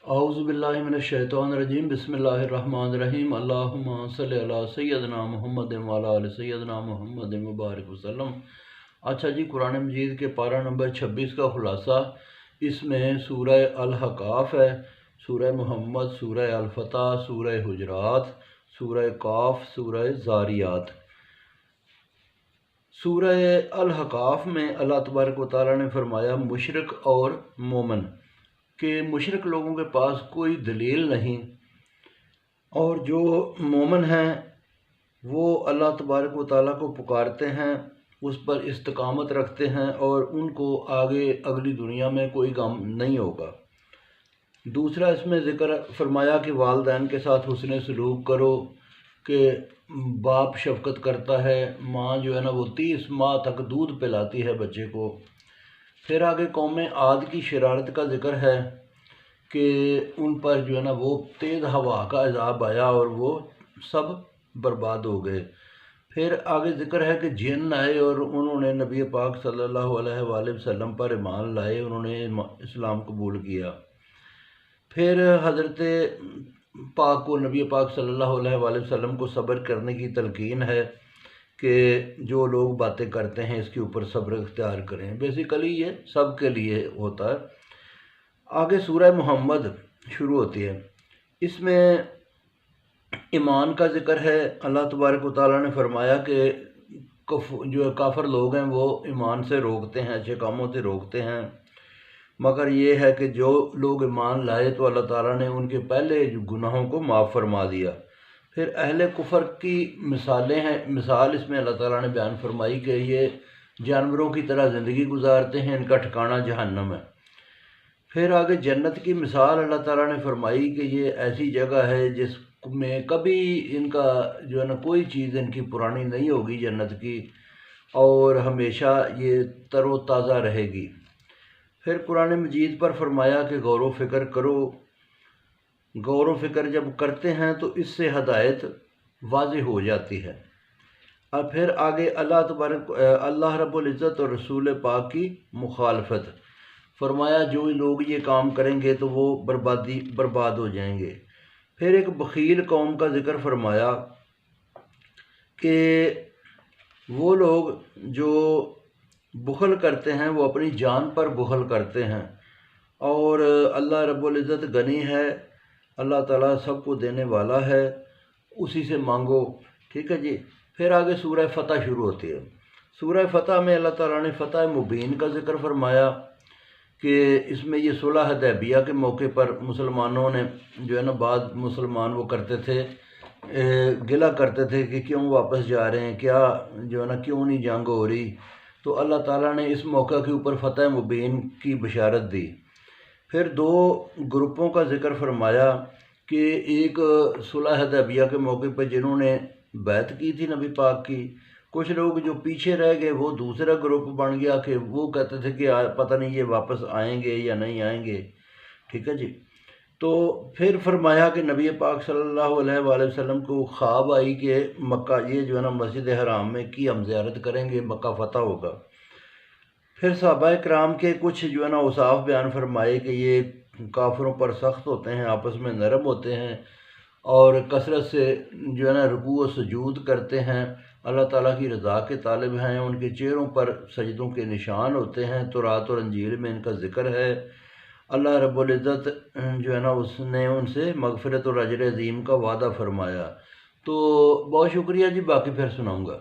اعوذ باللہ من الشیطان الرجیم، بسم اللہ الرحمن الرحیم، اللہم صلی علی سیدنا محمد وعلی آل سیدنا محمد مبارک وسلم۔ اچھا جی، قرآن مجید کے پارہ نمبر 26 کا خلاصہ، اس میں سورہ الحقاف ہے، سورہ محمد، سورہ الفتح، سورہ حجرات، سورہ قاف، سورہ زاریات۔ سورہ الحقاف میں اللہ تبارک و تعالیٰ نے فرمایا مشرک اور مومن کہ مشرک لوگوں کے پاس کوئی دلیل نہیں، اور جو مومن ہیں وہ اللہ تبارک و تعالیٰ کو پکارتے ہیں، اس پر استقامت رکھتے ہیں، اور ان کو آگے اگلی دنیا میں کوئی غم نہیں ہوگا۔ دوسرا اس میں ذکر فرمایا کہ والدین کے ساتھ حسن سلوک کرو، کہ باپ شفقت کرتا ہے، ماں جو ہے نا وہ 30 ماہ تک دودھ پلاتی ہے بچے کو۔ پھر آگے قوم عاد کی شرارت کا ذکر ہے کہ ان پر جو ہے نا وہ تیز ہوا کا عذاب آیا اور وہ سب برباد ہو گئے۔ پھر آگے ذکر ہے کہ جن آئے اور انہوں نے نبی پاک صلی اللہ علیہ وآلہ وسلم پر ایمان لائے، انہوں نے اسلام قبول کیا۔ پھر حضرت پاک کو، نبی پاک صلی اللہ علیہ وآلہ وسلم کو صبر کرنے کی تلقین ہے کہ جو لوگ باتیں کرتے ہیں اس کے اوپر صبر اختیار کریں۔ بیسیکلی یہ سب کے لیے ہوتا ہے۔ آگے سورہ محمد شروع ہوتی ہے، اس میں ایمان کا ذکر ہے۔ اللہ تبارک و تعالیٰ نے فرمایا کہ جو کافر لوگ ہیں وہ ایمان سے روکتے ہیں، اچھے کاموں سے روکتے ہیں، مگر یہ ہے کہ جو لوگ ایمان لائے تو اللہ تعالیٰ نے ان کے پہلے گناہوں کو معاف فرما دیا۔ پھر اہل کفر کی مثالیں ہیں، مثال اس میں اللہ تعالیٰ نے بیان فرمائی کہ یہ جانوروں کی طرح زندگی گزارتے ہیں، ان کا ٹھکانہ جہنم ہے۔ پھر آگے جنت کی مثال اللہ تعالیٰ نے فرمائی کہ یہ ایسی جگہ ہے جس میں کبھی ان کا جو ہے نا کوئی چیز ان کی پرانی نہیں ہوگی جنت کی، اور ہمیشہ یہ تر و تازہ رہے گی۔ پھر قرآن مجید پر فرمایا کہ غور و فکر کرو، غور و فکر جب کرتے ہیں تو اس سے ہدایت واضح ہو جاتی ہے۔ اور پھر آگے اللہ رب العزت اور رسول پاک کی مخالفت فرمایا، جو لوگ یہ کام کریں گے تو وہ برباد ہو جائیں گے۔ پھر ایک بخیل قوم کا ذکر فرمایا کہ وہ لوگ جو بخل کرتے ہیں وہ اپنی جان پر بخل کرتے ہیں، اور اللہ رب العزت غنی ہے، اللہ تعالیٰ سب کو دینے والا ہے، اسی سے مانگو۔ ٹھیک ہے جی۔ پھر آگے سورہ فتح شروع ہوتی ہے۔ سورہ فتح میں اللہ تعالیٰ نے فتح مبین کا ذکر فرمایا کہ اس میں یہ صلح حدیبیہ کے موقع پر مسلمانوں نے جو ہے نا، بعض مسلمان وہ کرتے تھے، گلہ کرتے تھے کہ کیوں واپس جا رہے ہیں، کیا جو ہے نا کیوں نہیں جنگ ہو رہی، تو اللہ تعالیٰ نے اس موقع کے اوپر فتح مبین کی بشارت دی۔ پھر دو گروپوں کا ذکر فرمایا کہ ایک صلح حدیبیہ کے موقع پہ جنہوں نے بیعت کی تھی نبی پاک کی، کچھ لوگ جو پیچھے رہ گئے وہ دوسرا گروپ بن گیا کہ وہ کہتے تھے کہ پتہ نہیں یہ واپس آئیں گے یا نہیں آئیں گے۔ ٹھیک ہے جی۔ تو پھر فرمایا کہ نبی پاک صلی اللہ علیہ وآلہ وسلم کو خواب آئی کہ مکہ یہ جو ہے نا مسجد حرام میں کی ہم زیارت کریں گے، مکہ فتح ہوگا۔ پھر صحابہ کرام کے کچھ جو ہے نا اوصاف بیان فرمائے کہ یہ کافروں پر سخت ہوتے ہیں، آپس میں نرم ہوتے ہیں، اور کثرت سے جو ہے نا رکوع و سجود کرتے ہیں، اللہ تعالیٰ کی رضا کے طالب ہیں، ان کے چہروں پر سجدوں کے نشان ہوتے ہیں، تورات اور انجیل میں ان کا ذکر ہے۔ اللہ رب العزت جو ہے نا اس نے ان سے مغفرت اور اجر عظیم کا وعدہ فرمایا۔ تو بہت شکریہ جی، باقی پھر سناؤں گا۔